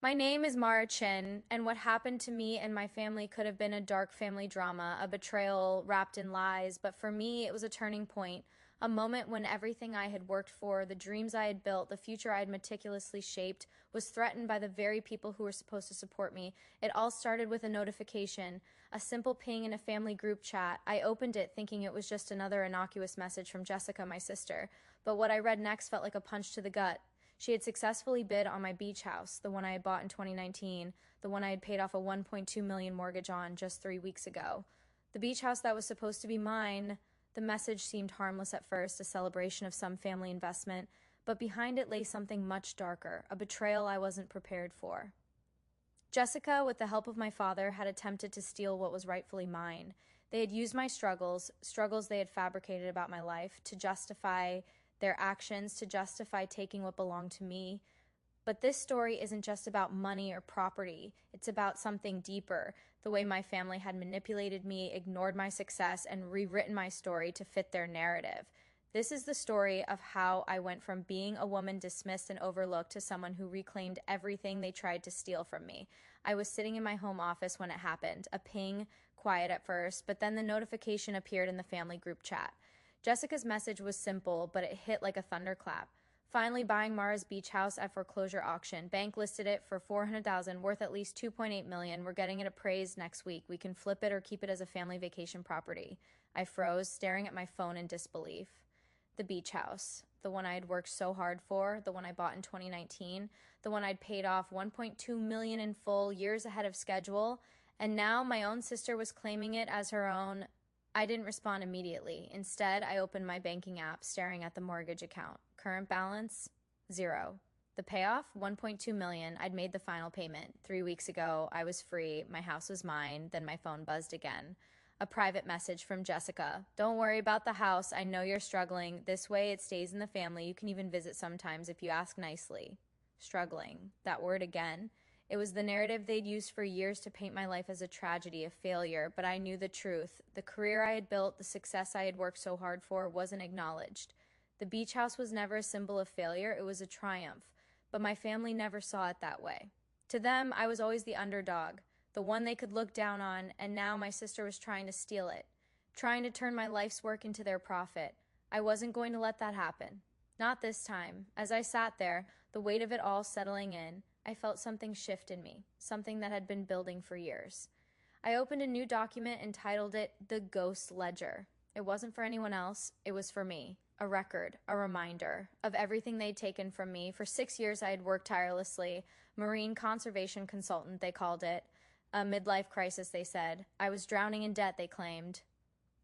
My name is Mara Chin, and what happened to me and my family could have been a dark family drama, a betrayal wrapped in lies, but for me, it was a turning point, a moment when everything I had worked for, the dreams I had built, the future I had meticulously shaped, was threatened by the very people who were supposed to support me. It all started with a notification, a simple ping in a family group chat. I opened it thinking it was just another innocuous message from Jessica, my sister, but what I read next felt like a punch to the gut. She had successfully bid on my beach house, the one I had bought in 2019, the one I had paid off a 1.2 million mortgage on just 3 weeks ago. The beach house that was supposed to be mine, the message seemed harmless at first, a celebration of some family investment, but behind it lay something much darker, a betrayal I wasn't prepared for. Jessica, with the help of my father, had attempted to steal what was rightfully mine. They had used my struggles they had fabricated about my life, to justify their actions, to justify taking what belonged to me. But this story isn't just about money or property. It's about something deeper, the way my family had manipulated me, ignored my success, and rewritten my story to fit their narrative. This is the story of how I went from being a woman dismissed and overlooked to someone who reclaimed everything they tried to steal from me. I was sitting in my home office when it happened, a ping, quiet at first, but then the notification appeared in the family group chat. Jessica's message was simple, but it hit like a thunderclap. Finally buying Mara's beach house at foreclosure auction. Bank listed it for 400,000, worth at least 2.8 million. We're getting it appraised next week. We can flip it or keep it as a family vacation property. I froze, staring at my phone in disbelief. The beach house, the one I had worked so hard for, the one I bought in 2019, the one I'd paid off 1.2 million in full, years ahead of schedule, and now my own sister was claiming it as her own. I didn't respond immediately. Instead, I opened my banking app, staring at the mortgage account. Current balance, 0. The payoff, 1.2 million. I'd made the final payment. 3 weeks ago, I was free. My house was mine. Then my phone buzzed again. A private message from Jessica. Don't worry about the house. I know you're struggling. This way it stays in the family. You can even visit sometimes if you ask nicely. Struggling. That word again. It was the narrative they'd used for years to paint my life as a tragedy, a failure, but I knew the truth. The career I had built, the success I had worked so hard for, wasn't acknowledged. The beach house was never a symbol of failure, it was a triumph, but my family never saw it that way. To them, I was always the underdog, the one they could look down on, and now my sister was trying to steal it, trying to turn my life's work into their profit. I wasn't going to let that happen. Not this time. As I sat there, the weight of it all settling in, I felt something shift in me, something that had been building for years. I opened a new document and titled it The Ghost Ledger. It wasn't for anyone else, it was for me. A record, a reminder of everything they'd taken from me. For 6 years I had worked tirelessly, marine conservation consultant they called it, a midlife crisis they said. I was drowning in debt, they claimed.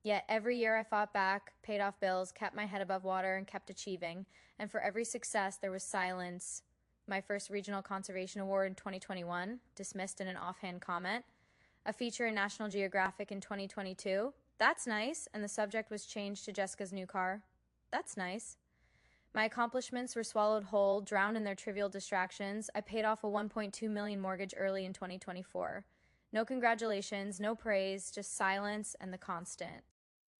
Yet every year I fought back, paid off bills, kept my head above water, and kept achieving. And for every success there was silence. My first Regional Conservation Award in 2021, dismissed in an offhand comment. A feature in National Geographic in 2022. That's nice. And the subject was changed to Jessica's new car. That's nice. My accomplishments were swallowed whole, drowned in their trivial distractions. I paid off a 1.2 million mortgage early in 2024. No congratulations, no praise, just silence and the constant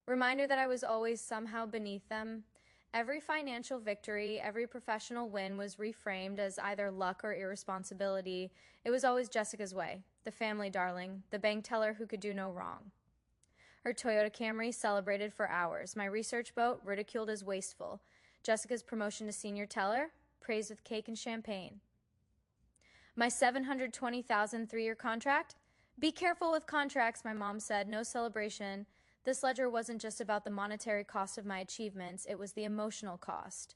reminder that I was always somehow beneath them. Every financial victory, every professional win was reframed as either luck or irresponsibility. It was always Jessica's way, the family darling, the bank teller who could do no wrong. Her Toyota Camry celebrated for hours. My research boat ridiculed as wasteful. Jessica's promotion to senior teller praised with cake and champagne. My $720,000 3-year contract? Be careful with contracts, my mom said. No celebration. This ledger wasn't just about the monetary cost of my achievements, it was the emotional cost.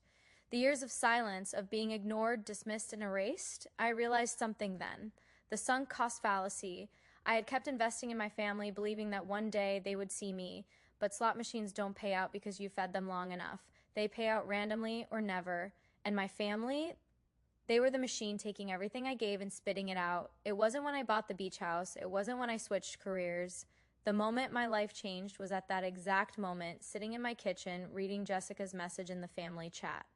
The years of silence, of being ignored, dismissed, and erased, I realized something then. The sunk cost fallacy. I had kept investing in my family, believing that one day they would see me, but slot machines don't pay out because you fed them long enough. They pay out randomly or never. And my family, they were the machine taking everything I gave and spitting it out. It wasn't when I bought the beach house. It wasn't when I switched careers. The moment my life changed was at that exact moment, sitting in my kitchen, reading Jessica's message in the family chat.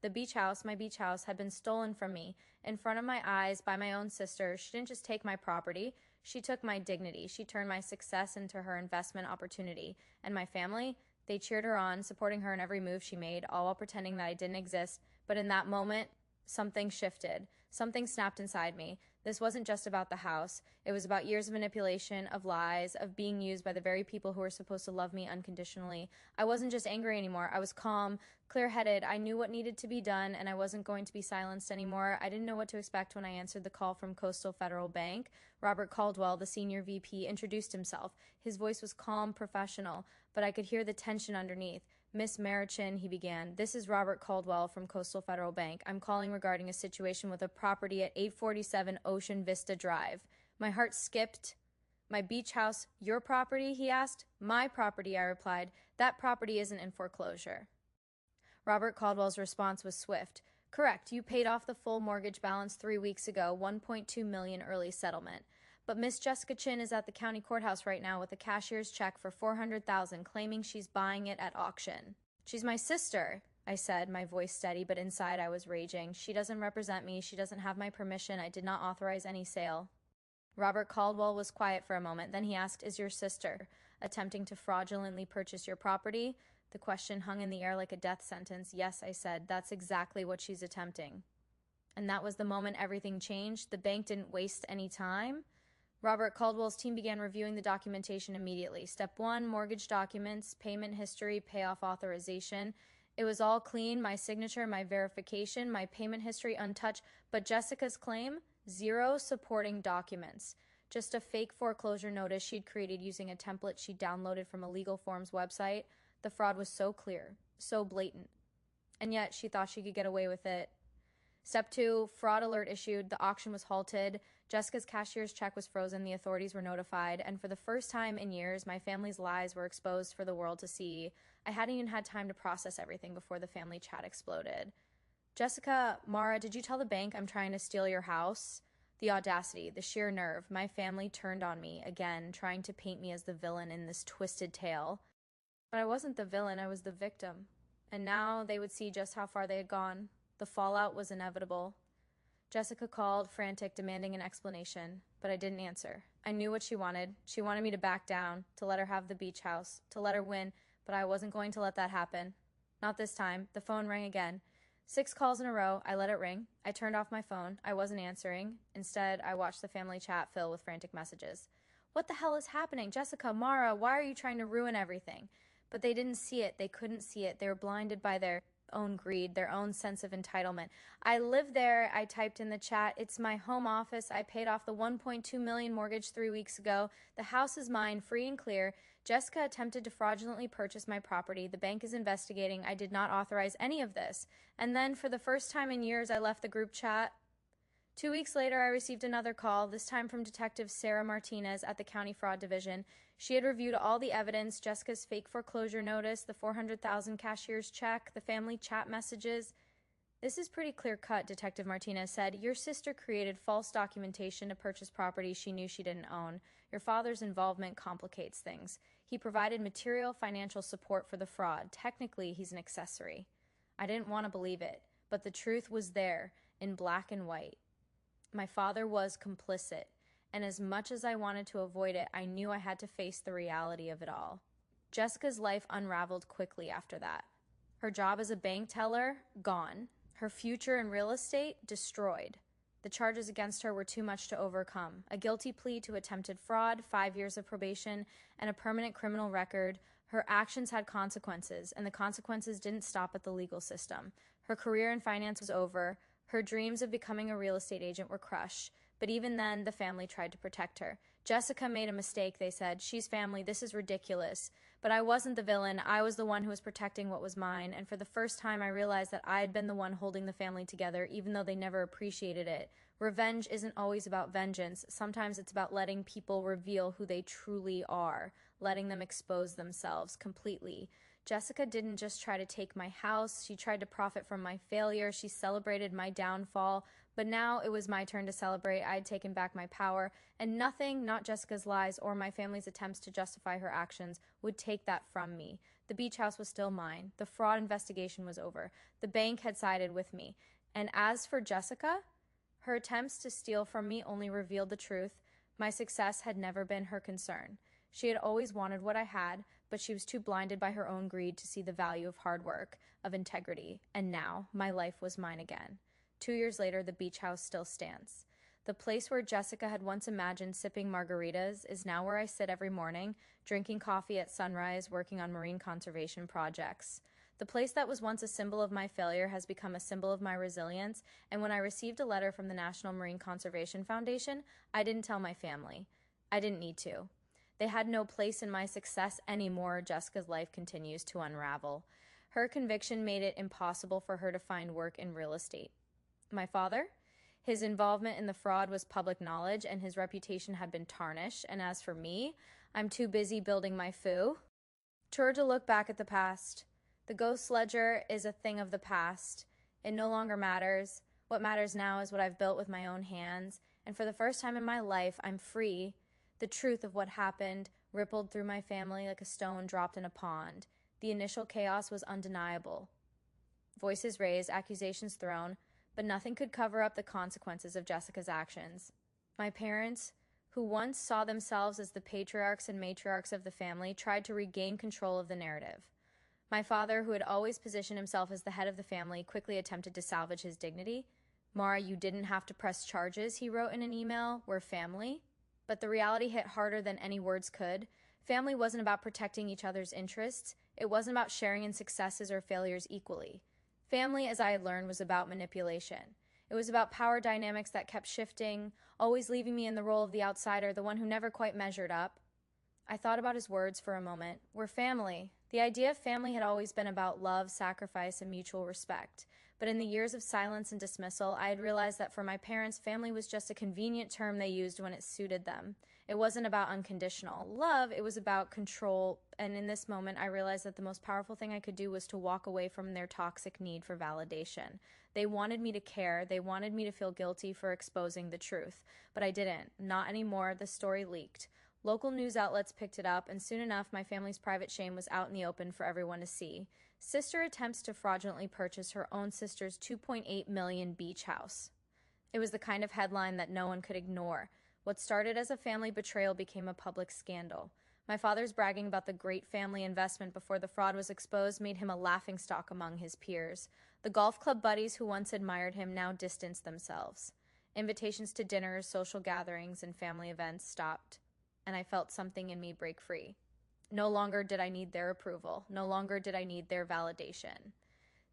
The beach house, my beach house, had been stolen from me in front of my eyes by my own sister. She didn't just take my property, she took my dignity. She turned my success into her investment opportunity. And my family, they cheered her on, supporting her in every move she made, all while pretending that I didn't exist. But in that moment, something shifted. Something snapped inside me. This wasn't just about the house. It was about years of manipulation, of lies, of being used by the very people who were supposed to love me unconditionally. I wasn't just angry anymore. I was calm, clear-headed. I knew what needed to be done, and I wasn't going to be silenced anymore. I didn't know what to expect when I answered the call from Coastal Federal Bank. Robert Caldwell, the senior VP, introduced himself. His voice was calm, professional, but I could hear the tension underneath. Miss Marichin, he began, this is Robert Caldwell from Coastal Federal Bank. I'm calling regarding a situation with a property at 847 Ocean Vista Drive. My heart skipped. My beach house, your property, he asked. My property, I replied. That property isn't in foreclosure. Robert Caldwell's response was swift. Correct, you paid off the full mortgage balance 3 weeks ago, $1.2 million early settlement. But Miss Jessica Chin is at the county courthouse right now with a cashier's check for $400,000, claiming she's buying it at auction. She's my sister, I said, my voice steady, but inside I was raging. She doesn't represent me. She doesn't have my permission. I did not authorize any sale. Robert Caldwell was quiet for a moment. Then he asked, is your sister attempting to fraudulently purchase your property? The question hung in the air like a death sentence. Yes, I said, that's exactly what she's attempting. And that was the moment everything changed. The bank didn't waste any time. Robert Caldwell's team began reviewing the documentation immediately. Step 1, mortgage documents, payment history, payoff authorization. It was all clean, my signature, my verification, my payment history untouched, but Jessica's claim, 0 supporting documents. Just a fake foreclosure notice she'd created using a template she'd downloaded from a legal forms website. The fraud was so clear, so blatant. And yet she thought she could get away with it. Step 2, fraud alert issued. The auction was halted. Jessica's cashier's check was frozen. The authorities were notified. And for the first time in years, my family's lies were exposed for the world to see. I hadn't even had time to process everything before the family chat exploded. Jessica, Mara, did you tell the bank I'm trying to steal your house? The audacity, the sheer nerve. My family turned on me again, trying to paint me as the villain in this twisted tale. But I wasn't the villain, I was the victim. And now they would see just how far they had gone. The fallout was inevitable. Jessica called, frantic, demanding an explanation, but I didn't answer. I knew what she wanted. She wanted me to back down, to let her have the beach house, to let her win, but I wasn't going to let that happen. Not this time. The phone rang again. 6 calls in a row. I let it ring. I turned off my phone. I wasn't answering. Instead, I watched the family chat fill with frantic messages. What the hell is happening? Jessica, Mara, why are you trying to ruin everything? But they didn't see it. They couldn't see it. They were blinded by their own greed, their own sense of entitlement. I live there, I typed in the chat. It's my home office. I paid off the $1.2 million mortgage 3 weeks ago. The house is mine, free and clear. Jessica attempted to fraudulently purchase my property. The bank is investigating. I did not authorize any of this. And then for the first time in years, I left the group chat. 2 weeks later, I received another call, this time from Detective Sarah Martinez at the County Fraud Division. She had reviewed all the evidence, Jessica's fake foreclosure notice, the $400,000 cashier's check, the family chat messages. This is pretty clear-cut, Detective Martinez said. Your sister created false documentation to purchase property she knew she didn't own. Your father's involvement complicates things. He provided material financial support for the fraud. Technically, he's an accessory. I didn't want to believe it, but the truth was there, in black and white. My father was complicit, and as much as I wanted to avoid it, I knew I had to face the reality of it all. Jessica's life unraveled quickly after that. Her job as a bank teller, gone. Her future in real estate, destroyed. The charges against her were too much to overcome. A guilty plea to attempted fraud, 5 years of probation, and a permanent criminal record. Her actions had consequences, and the consequences didn't stop at the legal system. Her career in finance was over. Her dreams of becoming a real estate agent were crushed, but even then, the family tried to protect her. Jessica made a mistake, they said. She's family. This is ridiculous. But I wasn't the villain. I was the one who was protecting what was mine, and for the first time, I realized that I had been the one holding the family together, even though they never appreciated it. Revenge isn't always about vengeance. Sometimes it's about letting people reveal who they truly are, letting them expose themselves completely. Jessica didn't just try to take my house. She tried to profit from my failure. She celebrated my downfall. But now it was my turn to celebrate. I had taken back my power, and nothing, not Jessica's lies or my family's attempts to justify her actions, would take that from me. The beach house was still mine. The fraud investigation was over. The bank had sided with me. And as for Jessica, her attempts to steal from me only revealed the truth. My success had never been her concern. She had always wanted what I had, but she was too blinded by her own greed to see the value of hard work, of integrity, and now my life was mine again. 2 years later, the beach house still stands. The place where Jessica had once imagined sipping margaritas is now where I sit every morning, drinking coffee at sunrise, working on marine conservation projects. The place that was once a symbol of my failure has become a symbol of my resilience, and when I received a letter from the National Marine Conservation Foundation, I didn't tell my family. I didn't need to. They had no place in my success anymore. Jessica's life continues to unravel. Her conviction made it impossible for her to find work in real estate. My father? His involvement in the fraud was public knowledge, and his reputation had been tarnished. And as for me, I'm too busy building my foo to look back at the past. The ghost ledger is a thing of the past. It no longer matters. What matters now is what I've built with my own hands. And for the first time in my life, I'm free. The truth of what happened rippled through my family like a stone dropped in a pond. The initial chaos was undeniable. Voices raised, accusations thrown, but nothing could cover up the consequences of Jessica's actions. My parents, who once saw themselves as the patriarchs and matriarchs of the family, tried to regain control of the narrative. My father, who had always positioned himself as the head of the family, quickly attempted to salvage his dignity. "Mara, you didn't have to press charges," he wrote in an email. "We're family." But the reality hit harder than any words could. Family wasn't about protecting each other's interests. It wasn't about sharing in successes or failures equally. Family, as I had learned, was about manipulation. It was about power dynamics that kept shifting, always leaving me in the role of the outsider, the one who never quite measured up. I thought about his words for a moment. We're family. The idea of family had always been about love, sacrifice, and mutual respect. But in the years of silence and dismissal, I had realized that for my parents, family was just a convenient term they used when it suited them. It wasn't about unconditional love, it was about control. And in this moment, I realized that the most powerful thing I could do was to walk away from their toxic need for validation. They wanted me to care. They wanted me to feel guilty for exposing the truth. But I didn't. Not anymore. The story leaked. Local news outlets picked it up, and soon enough, my family's private shame was out in the open for everyone to see. Sister attempts to fraudulently purchase her own sister's $2.8 million beach house. It was the kind of headline that no one could ignore. What started as a family betrayal became a public scandal. My father's bragging about the great family investment before the fraud was exposed made him a laughingstock among his peers. The golf club buddies who once admired him now distanced themselves. Invitations to dinners, social gatherings, and family events stopped, and I felt something in me break free. No longer did I need their approval. No longer did I need their validation.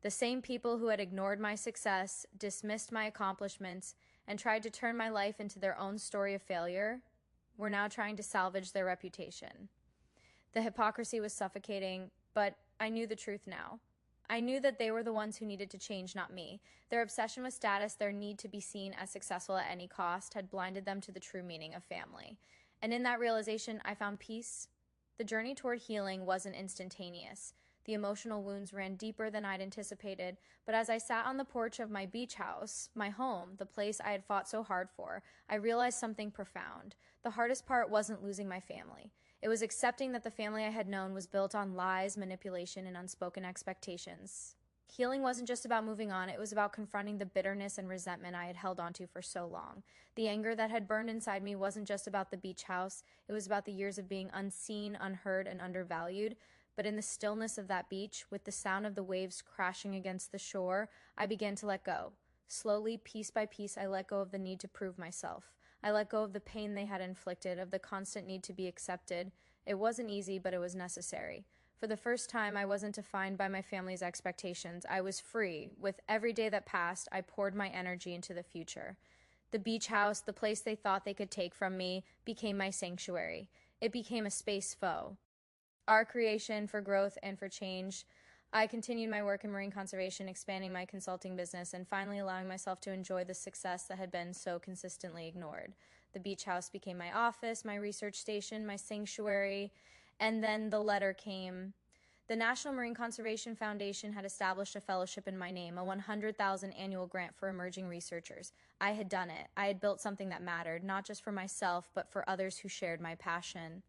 The same people who had ignored my success, dismissed my accomplishments, and tried to turn my life into their own story of failure were now trying to salvage their reputation. The hypocrisy was suffocating, but I knew the truth now. I knew that they were the ones who needed to change, not me. Their obsession with status, their need to be seen as successful at any cost, had blinded them to the true meaning of family. And in that realization, I found peace. The journey toward healing wasn't instantaneous. The emotional wounds ran deeper than I'd anticipated, but as I sat on the porch of my beach house, my home, the place I had fought so hard for, I realized something profound. The hardest part wasn't losing my family. It was accepting that the family I had known was built on lies, manipulation, and unspoken expectations. Healing wasn't just about moving on, it was about confronting the bitterness and resentment I had held onto for so long. The anger that had burned inside me wasn't just about the beach house, it was about the years of being unseen, unheard, and undervalued. But in the stillness of that beach, with the sound of the waves crashing against the shore, I began to let go. Slowly, piece by piece, I let go of the need to prove myself. I let go of the pain they had inflicted, of the constant need to be accepted. It wasn't easy, but it was necessary. For the first time, I wasn't defined by my family's expectations. I was free. With every day that passed, I poured my energy into the future. The beach house, the place they thought they could take from me, became my sanctuary. It became a space foe. Our creation for growth and for change. I continued my work in marine conservation, expanding my consulting business, and finally allowing myself to enjoy the success that had been so consistently ignored. The beach house became my office, my research station, my sanctuary, and then the letter came. The National Marine Conservation Foundation had established a fellowship in my name, a $100,000 annual grant for emerging researchers. I had done it. I had built something that mattered, not just for myself, but for others who shared my passion.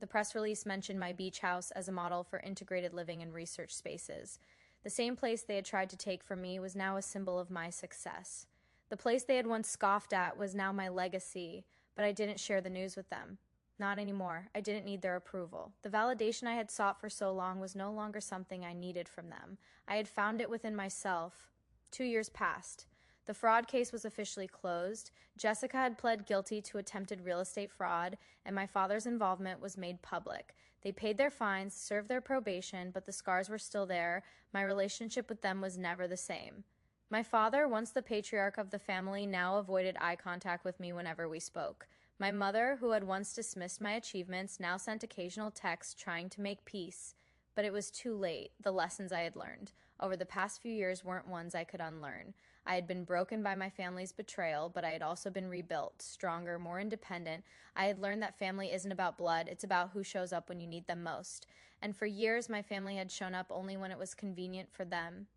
The press release mentioned my beach house as a model for integrated living and research spaces. The same place they had tried to take from me was now a symbol of my success. The place they had once scoffed at was now my legacy, but I didn't share the news with them. Not anymore. I didn't need their approval. The validation I had sought for so long was no longer something I needed from them. I had found it within myself. 2 years passed. The fraud case was officially closed. Jessica had pled guilty to attempted real estate fraud, and my father's involvement was made public. They paid their fines, served their probation, but the scars were still there. My relationship with them was never the same. My father, once the patriarch of the family, now avoided eye contact with me whenever we spoke. My mother, who had once dismissed my achievements, now sent occasional texts trying to make peace. But it was too late. The lessons I had learned over the past few years weren't ones I could unlearn. I had been broken by my family's betrayal, but I had also been rebuilt, stronger, more independent. I had learned that family isn't about blood, it's about who shows up when you need them most. And for years, my family had shown up only when it was convenient for them.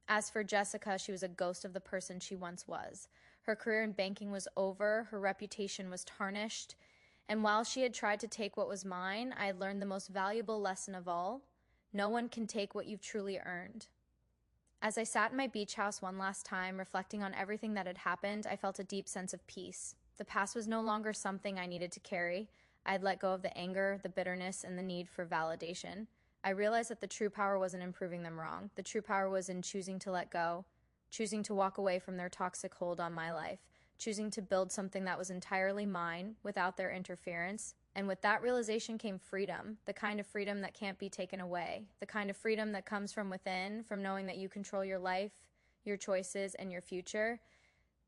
As for Jessica, she was a ghost of the person she once was. Her career in banking was over, her reputation was tarnished, and while she had tried to take what was mine, I had learned the most valuable lesson of all: no one can take what you've truly earned. As I sat in my beach house one last time, reflecting on everything that had happened, I felt a deep sense of peace. The past was no longer something I needed to carry. I had let go of the anger, the bitterness, and the need for validation. I realized that the true power wasn't in proving them wrong. The true power was in choosing to let go, choosing to walk away from their toxic hold on my life, choosing to build something that was entirely mine without their interference. And with that realization came freedom, the kind of freedom that can't be taken away, the kind of freedom that comes from within, from knowing that you control your life, your choices, and your future.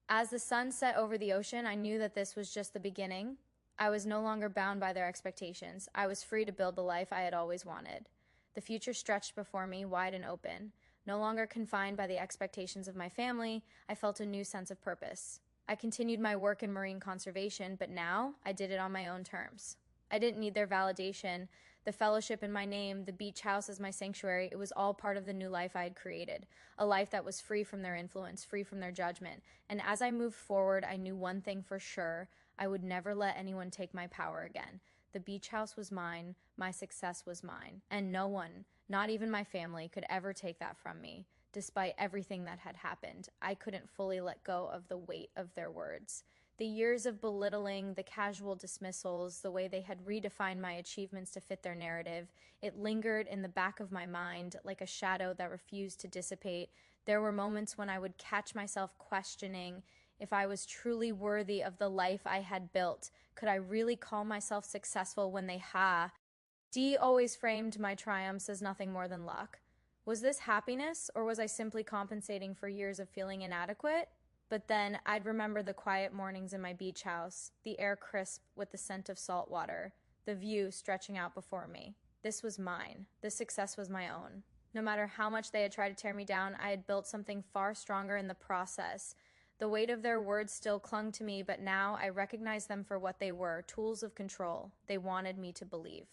As the sun set over the ocean, I knew that this was just the beginning. I was no longer bound by their expectations. I was free to build the life I had always wanted. The future stretched before me, wide and open. No longer confined by the expectations of my family, I felt a new sense of purpose. I continued my work in marine conservation, but now I did it on my own terms. I didn't need their validation, the fellowship in my name, the beach house as my sanctuary. It was all part of the new life I had created, a life that was free from their influence, free from their judgment. And as I moved forward, I knew one thing for sure: I would never let anyone take my power again. The beach house was mine, my success was mine, and no one, not even my family, could ever take that from me. Despite everything that had happened, I couldn't fully let go of the weight of their words. The years of belittling, the casual dismissals, the way they had redefined my achievements to fit their narrative, it lingered in the back of my mind like a shadow that refused to dissipate. There were moments when I would catch myself questioning if I was truly worthy of the life I had built. Could I really call myself successful when Dee always framed my triumphs as nothing more than luck. Was this happiness, or was I simply compensating for years of feeling inadequate? But then I'd remember the quiet mornings in my beach house, the air crisp with the scent of salt water, the view stretching out before me. This was mine. This success was my own. No matter how much they had tried to tear me down, I had built something far stronger in the process. The weight of their words still clung to me, but now I recognized them for what they were: tools of control. They wanted me to believe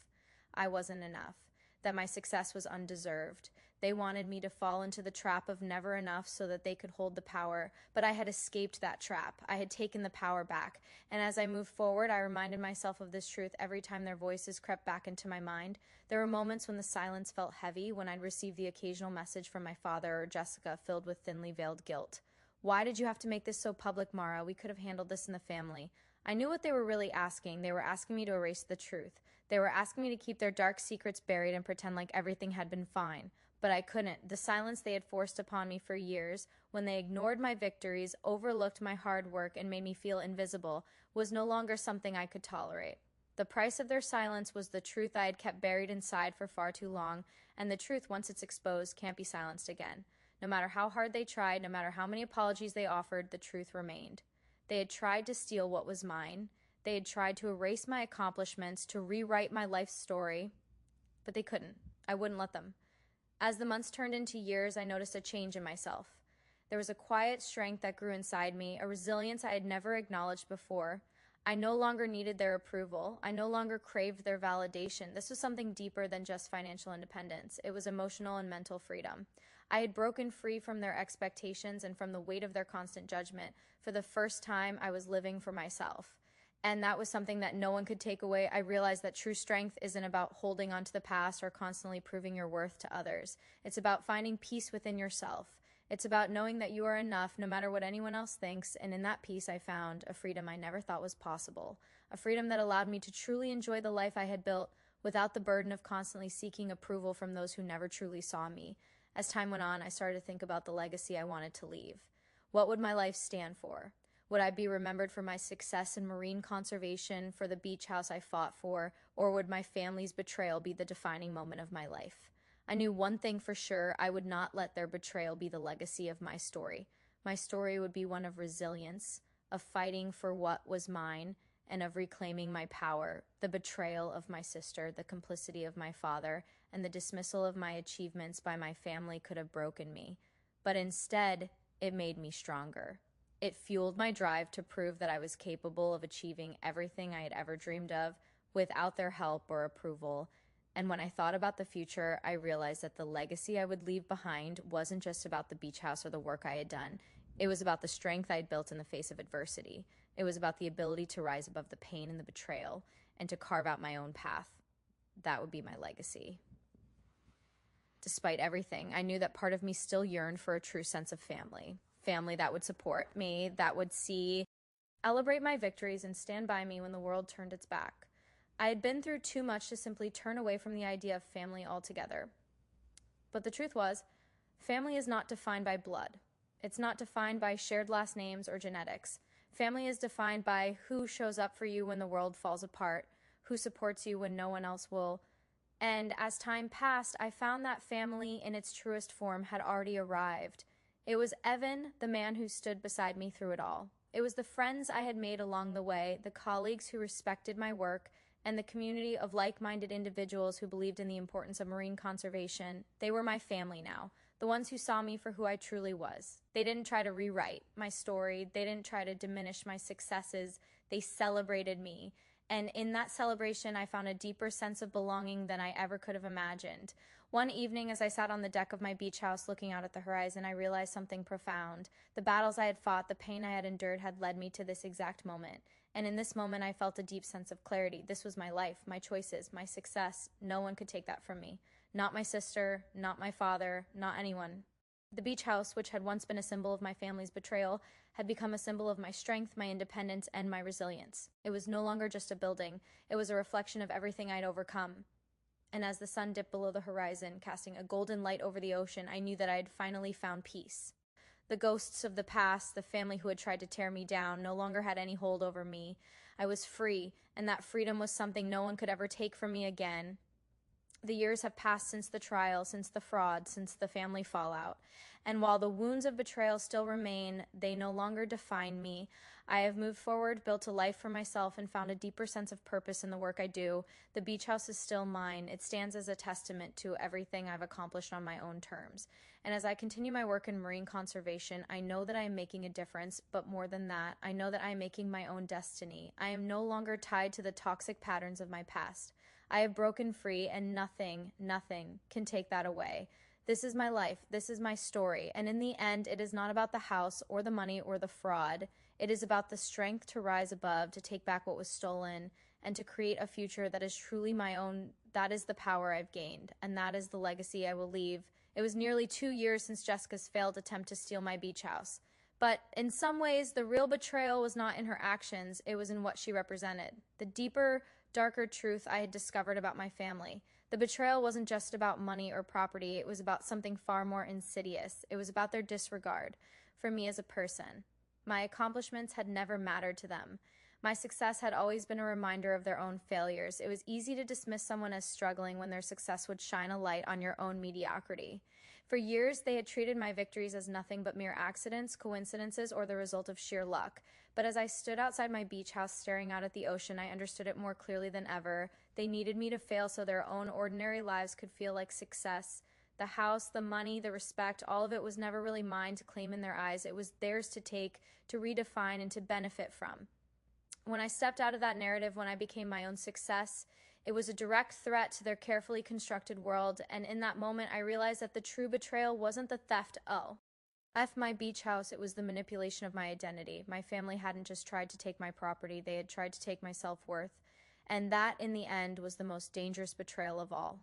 I wasn't enough, that my success was undeserved. They wanted me to fall into the trap of never enough so that they could hold the power, but I had escaped that trap. I had taken the power back, and as I moved forward, I reminded myself of this truth every time their voices crept back into my mind. There were moments when the silence felt heavy, when I'd receive the occasional message from my father or Jessica filled with thinly veiled guilt. "Why did you have to make this so public, Mara? We could have handled this in the family." I knew what they were really asking. They were asking me to erase the truth. They were asking me to keep their dark secrets buried and pretend like everything had been fine. But I couldn't. The silence they had forced upon me for years, when they ignored my victories, overlooked my hard work, and made me feel invisible, was no longer something I could tolerate. The price of their silence was the truth I had kept buried inside for far too long, and the truth, once it's exposed, can't be silenced again. No matter how hard they tried, no matter how many apologies they offered, the truth remained. They had tried to steal what was mine. They had tried to erase my accomplishments, to rewrite my life story, but they couldn't. I wouldn't let them. As the months turned into years, I noticed a change in myself. There was a quiet strength that grew inside me, a resilience I had never acknowledged before. I no longer needed their approval. I no longer craved their validation. This was something deeper than just financial independence. It was emotional and mental freedom. I had broken free from their expectations and from the weight of their constant judgment. For the first time, I was living for myself. And that was something that no one could take away. I realized that true strength isn't about holding on to the past or constantly proving your worth to others. It's about finding peace within yourself. It's about knowing that you are enough no matter what anyone else thinks, and in that peace I found a freedom I never thought was possible. A freedom that allowed me to truly enjoy the life I had built without the burden of constantly seeking approval from those who never truly saw me. As time went on, I started to think about the legacy I wanted to leave. What would my life stand for? Would I be remembered for my success in marine conservation, for the beach house I fought for, or would my family's betrayal be the defining moment of my life? I knew one thing for sure: I would not let their betrayal be the legacy of my story. My story would be one of resilience, of fighting for what was mine, and of reclaiming my power. The betrayal of my sister, the complicity of my father, and the dismissal of my achievements by my family could have broken me. But instead, it made me stronger. It fueled my drive to prove that I was capable of achieving everything I had ever dreamed of without their help or approval. And when I thought about the future, I realized that the legacy I would leave behind wasn't just about the beach house or the work I had done. It was about the strength I had built in the face of adversity. It was about the ability to rise above the pain and the betrayal and to carve out my own path. That would be my legacy. Despite everything, I knew that part of me still yearned for a true sense of family. Family that would support me, that would celebrate my victories and stand by me when the world turned its back. I had been through too much to simply turn away from the idea of family altogether. But the truth was, family is not defined by blood. It's not defined by shared last names or genetics. Family is defined by who shows up for you when the world falls apart, who supports you when no one else will. And as time passed, I found that family in its truest form had already arrived. It was Evan, the man who stood beside me through it all. It was the friends I had made along the way, the colleagues who respected my work, and the community of like-minded individuals who believed in the importance of marine conservation. They were my family now, the ones who saw me for who I truly was. They didn't try to rewrite my story. They didn't try to diminish my successes. They celebrated me. And in that celebration, I found a deeper sense of belonging than I ever could have imagined. One evening, as I sat on the deck of my beach house looking out at the horizon, I realized something profound. The battles I had fought, the pain I had endured had led me to this exact moment. And in this moment, I felt a deep sense of clarity. This was my life, my choices, my success. No one could take that from me. Not my sister, not my father, not anyone. The beach house, which had once been a symbol of my family's betrayal, had become a symbol of my strength, my independence, and my resilience. It was no longer just a building. It was a reflection of everything I'd overcome. And as the sun dipped below the horizon, casting a golden light over the ocean, I knew that I had finally found peace. The ghosts of the past, the family who had tried to tear me down, no longer had any hold over me. I was free, and that freedom was something no one could ever take from me again. The years have passed since the trial, since the fraud, since the family fallout. And while the wounds of betrayal still remain, they no longer define me. I have moved forward, built a life for myself, and found a deeper sense of purpose in the work I do. The beach house is still mine. It stands as a testament to everything I've accomplished on my own terms. And as I continue my work in marine conservation, I know that I am making a difference, but more than that, I know that I am making my own destiny. I am no longer tied to the toxic patterns of my past. I have broken free, and nothing can take that away. This is my life. This is my story. And in the end, it is not about the house or the money or the fraud. It is about the strength to rise above, to take back what was stolen, and to create a future that is truly my own. That is the power I've gained, and that is the legacy I will leave. It was nearly 2 years since Jessica's failed attempt to steal my beach house. But in some ways, the real betrayal was not in her actions. It was in what she represented. The deeper, darker truth I had discovered about my family. The betrayal wasn't just about money or property. It was about something far more insidious. It was about their disregard for me as a person. My accomplishments had never mattered to them. My success had always been a reminder of their own failures. It was easy to dismiss someone as struggling when their success would shine a light on your own mediocrity. For years, they had treated my victories as nothing but mere accidents, coincidences, or the result of sheer luck. But as I stood outside my beach house staring out at the ocean, I understood it more clearly than ever. They needed me to fail so their own ordinary lives could feel like success. The house, the money, the respect, all of it was never really mine to claim in their eyes. It was theirs to take, to redefine, and to benefit from. When I stepped out of that narrative, when I became my own success, it was a direct threat to their carefully constructed world, and in that moment I realized that the true betrayal wasn't the theft. F my beach house, it was the manipulation of my identity. My family hadn't just tried to take my property, they had tried to take my self-worth, and that, in the end, was the most dangerous betrayal of all.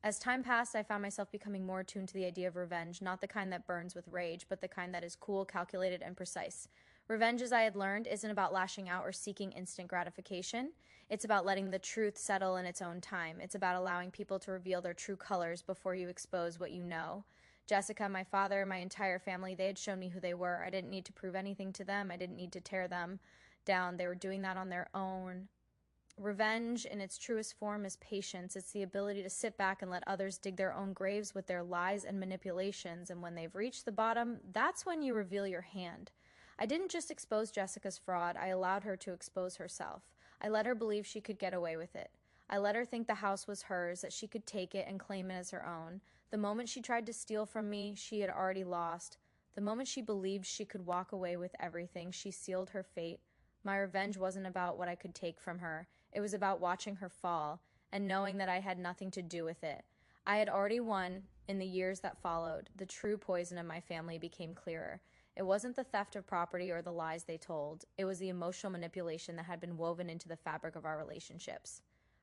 As time passed, I found myself becoming more attuned to the idea of revenge, not the kind that burns with rage, but the kind that is cool, calculated, and precise. Revenge, as I had learned, isn't about lashing out or seeking instant gratification. It's about letting the truth settle in its own time. It's about allowing people to reveal their true colors before you expose what you know. Jessica, my father, my entire family, they had shown me who they were. I didn't need to prove anything to them. I didn't need to tear them down. They were doing that on their own. Revenge in its truest form is patience. It's the ability to sit back and let others dig their own graves with their lies and manipulations. And when they've reached the bottom, that's when you reveal your hand. I didn't just expose Jessica's fraud. I allowed her to expose herself. I let her believe she could get away with it. I let her think the house was hers, that she could take it and claim it as her own. The moment she tried to steal from me, she had already lost. The moment she believed she could walk away with everything, she sealed her fate. My revenge wasn't about what I could take from her. It was about watching her fall and knowing that I had nothing to do with it. I had already won. In the years that followed, the true poison in my family became clearer. It wasn't the theft of property or the lies they told. It was the emotional manipulation that had been woven into the fabric of our relationships.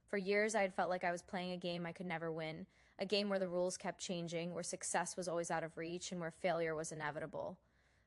For years, I had felt like I was playing a game I could never win, a game where the rules kept changing, where success was always out of reach, and where failure was inevitable.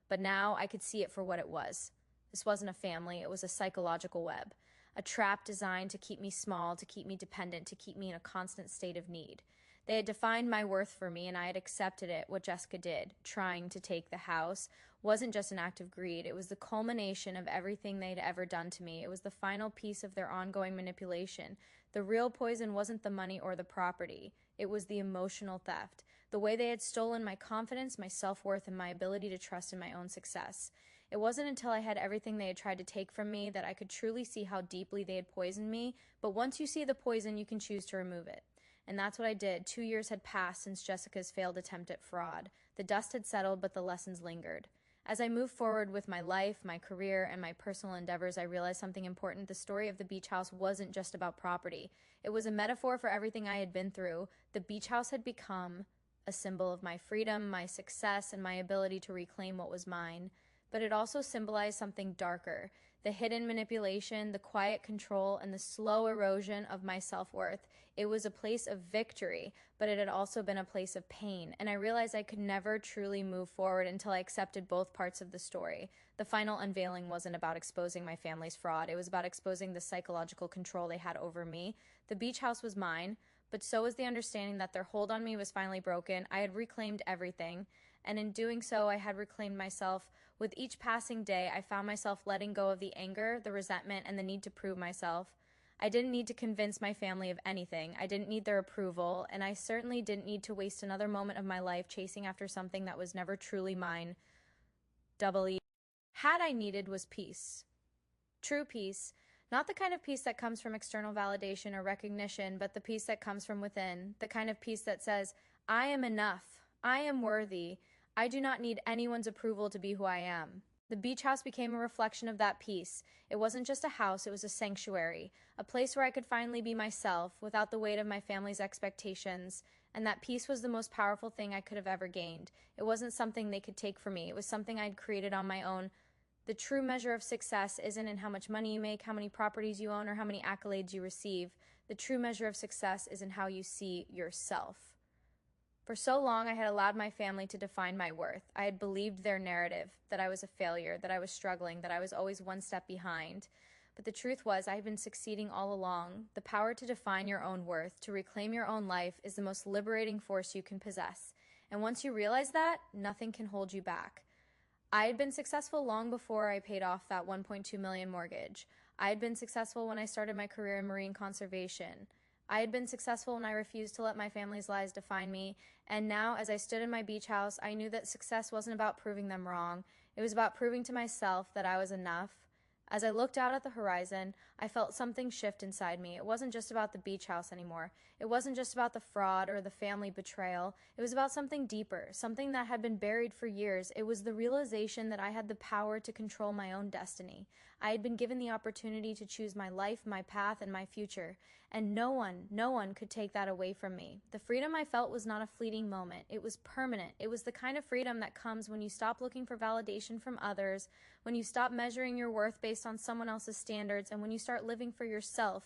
But now I could see it for what it was. This wasn't a family, it was a psychological web. A trap designed to keep me small, to keep me dependent, to keep me in a constant state of need. They had defined my worth for me, and I had accepted it. What Jessica did, trying to take the house, wasn't just an act of greed. It was the culmination of everything they'd ever done to me. It was the final piece of their ongoing manipulation. The real poison wasn't the money or the property. It was the emotional theft. The way they had stolen my confidence, my self-worth, and my ability to trust in my own success. It wasn't until I had everything they had tried to take from me that I could truly see how deeply they had poisoned me. But once you see the poison, you can choose to remove it. And that's what I did. 2 years had passed since Jessica's failed attempt at fraud. The dust had settled, but the lessons lingered. As I moved forward with my life, my career, and my personal endeavors, I realized something important. The story of the beach house wasn't just about property. It was a metaphor for everything I had been through. The beach house had become a symbol of my freedom, my success, and my ability to reclaim what was mine. But it also symbolized something darker. The hidden manipulation, the quiet control, and the slow erosion of my self-worth. It was a place of victory, but it had also been a place of pain, and I realized I could never truly move forward until I accepted both parts of the story. The final unveiling wasn't about exposing my family's fraud. It was about exposing the psychological control they had over me. The beach house was mine, but so was the understanding that their hold on me was finally broken. I had reclaimed everything, and in doing so, I had reclaimed myself. With each passing day, I found myself letting go of the anger, the resentment, and the need to prove myself. I didn't need to convince my family of anything. I didn't need their approval, and I certainly didn't need to waste another moment of my life chasing after something that was never truly mine. Had I needed was peace. True peace. Not the kind of peace that comes from external validation or recognition, but the peace that comes from within. The kind of peace that says, I am enough. I am worthy. I do not need anyone's approval to be who I am. The beach house became a reflection of that peace. It wasn't just a house, it was a sanctuary, a place where I could finally be myself without the weight of my family's expectations, and that peace was the most powerful thing I could have ever gained. It wasn't something they could take from me. It was something I'd created on my own. The true measure of success isn't in how much money you make, how many properties you own, or how many accolades you receive. The true measure of success is in how you see yourself. For so long, I had allowed my family to define my worth. I had believed their narrative, that I was a failure, that I was struggling, that I was always one step behind. But the truth was, I had been succeeding all along. The power to define your own worth, to reclaim your own life, is the most liberating force you can possess. And once you realize that, nothing can hold you back. I had been successful long before I paid off that $1.2 million mortgage. I had been successful when I started my career in marine conservation. I had been successful when I refused to let my family's lies define me, and now, as I stood in my beach house, I knew that success wasn't about proving them wrong. It was about proving to myself that I was enough. As I looked out at the horizon, I felt something shift inside me. It wasn't just about the beach house anymore. It wasn't just about the fraud or the family betrayal. It was about something deeper, something that had been buried for years. It was the realization that I had the power to control my own destiny. I had been given the opportunity to choose my life, my path, and my future. And no one could take that away from me. The freedom I felt was not a fleeting moment. It was permanent. It was the kind of freedom that comes when you stop looking for validation from others, when you stop measuring your worth based on someone else's standards, and when you start living for yourself.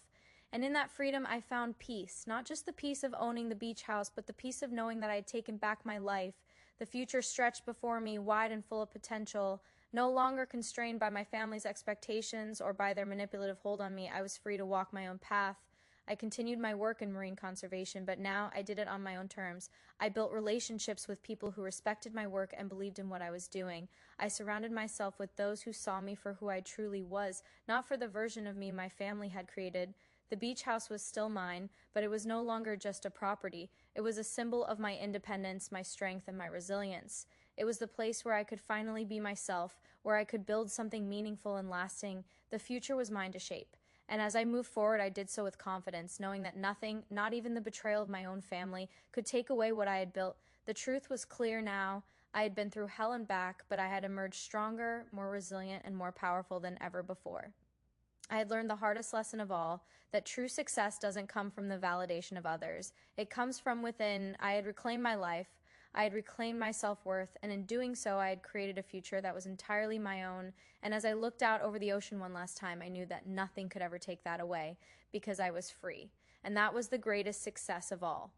And in that freedom, I found peace. Not just the peace of owning the beach house, but the peace of knowing that I had taken back my life. The future stretched before me, wide and full of potential. No longer constrained by my family's expectations or by their manipulative hold on me, I was free to walk my own path. I continued my work in marine conservation, but now I did it on my own terms. I built relationships with people who respected my work and believed in what I was doing. I surrounded myself with those who saw me for who I truly was, not for the version of me my family had created. The beach house was still mine, but it was no longer just a property. It was a symbol of my independence, my strength, and my resilience. It was the place where I could finally be myself, where I could build something meaningful and lasting. The future was mine to shape. And as I moved forward, I did so with confidence, knowing that nothing, not even the betrayal of my own family, could take away what I had built. The truth was clear now. I had been through hell and back, but I had emerged stronger, more resilient, and more powerful than ever before. I had learned the hardest lesson of all, that true success doesn't come from the validation of others. It comes from within. I had reclaimed my life. I had reclaimed my self-worth, and in doing so, I had created a future that was entirely my own. And as I looked out over the ocean one last time, I knew that nothing could ever take that away, because I was free. And that was the greatest success of all.